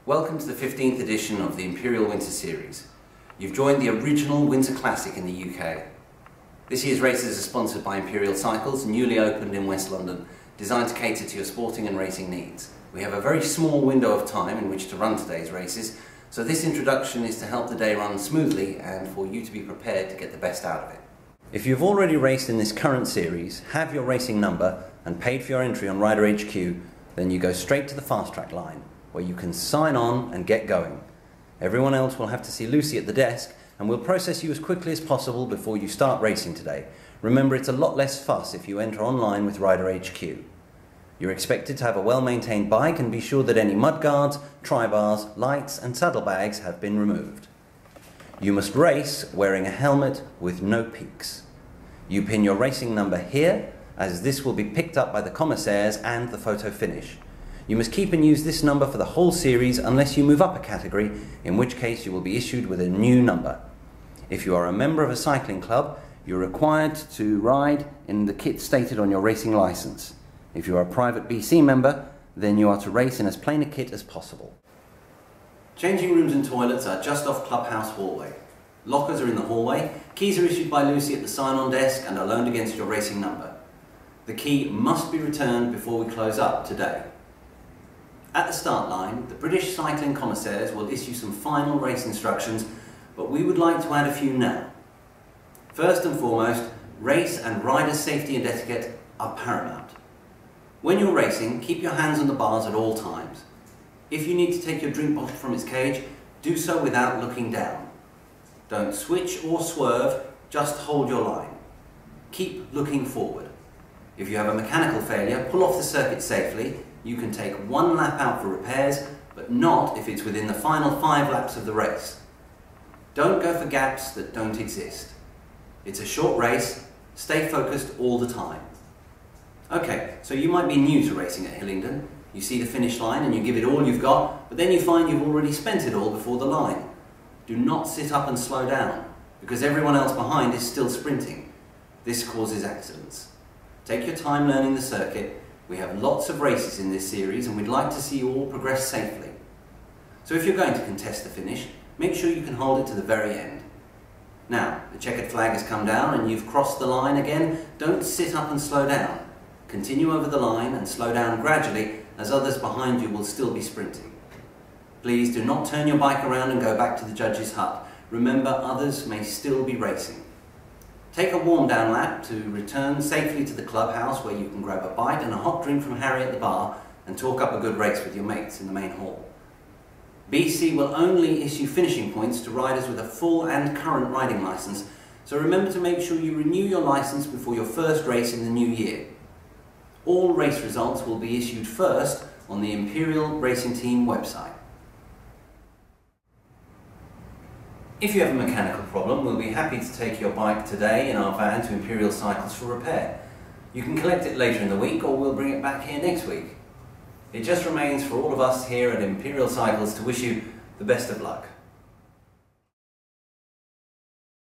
Welcome to the 15th edition of the Imperial Winter Series. You've joined the original Winter Classic in the UK. This year's races are sponsored by Imperial Cycles, newly opened in West London, designed to cater to your sporting and racing needs. We have a very small window of time in which to run today's races, so this introduction is to help the day run smoothly and for you to be prepared to get the best out of it. If you've already raced in this current series, have your racing number and paid for your entry on Rider HQ, then you go straight to the fast track line, where you can sign on and get going. Everyone else will have to see Lucy at the desk, and we'll process you as quickly as possible before you start racing today. Remember, it's a lot less fuss if you enter online with Rider HQ. You're expected to have a well-maintained bike and be sure that any mudguards, tri-bars, lights and saddlebags have been removed. You must race wearing a helmet with no peaks. You pin your racing number here, as this will be picked up by the commissaires and the photo finish. You must keep and use this number for the whole series unless you move up a category, in which case you will be issued with a new number. If you are a member of a cycling club, you're required to ride in the kit stated on your racing licence. If you are a private BC member, then you are to race in as plain a kit as possible. Changing rooms and toilets are just off Clubhouse hallway. Lockers are in the hallway. Keys are issued by Lucy at the sign-on desk and are loaned against your racing number. The key must be returned before we close up today. At the start line, the British cycling commissaires will issue some final race instructions, but we would like to add a few now. First and foremost, race and rider safety and etiquette are paramount. When you're racing, keep your hands on the bars at all times. If you need to take your drink bottle from its cage, do so without looking down. Don't switch or swerve, just hold your line. Keep looking forward. If you have a mechanical failure, pull off the circuit safely. You can take one lap out for repairs, but not if it's within the final 5 laps of the race. Don't go for gaps that don't exist. It's a short race, stay focused all the time. Okay, so you might be new to racing at Hillingdon. You see the finish line and you give it all you've got, but then you find you've already spent it all before the line. Do not sit up and slow down, because everyone else behind is still sprinting. This causes accidents. Take your time learning the circuit. We have lots of races in this series and we'd like to see you all progress safely. So if you're going to contest the finish, make sure you can hold it to the very end. Now, the checkered flag has come down and you've crossed the line again. Don't sit up and slow down. Continue over the line and slow down gradually, as others behind you will still be sprinting. Please do not turn your bike around and go back to the judge's hut. Remember, others may still be racing. Take a warm down lap to return safely to the clubhouse, where you can grab a bite and a hot drink from Harry at the bar and talk up a good race with your mates in the main hall. BC will only issue finishing points to riders with a full and current riding licence, so remember to make sure you renew your licence before your first race in the new year. All race results will be issued first on the Imperial Racing Team website. If you have a mechanical problem, we'll be happy to take your bike today in our van to Imperial Cycles for repair. You can collect it later in the week, or we'll bring it back here next week. It just remains for all of us here at Imperial Cycles to wish you the best of luck.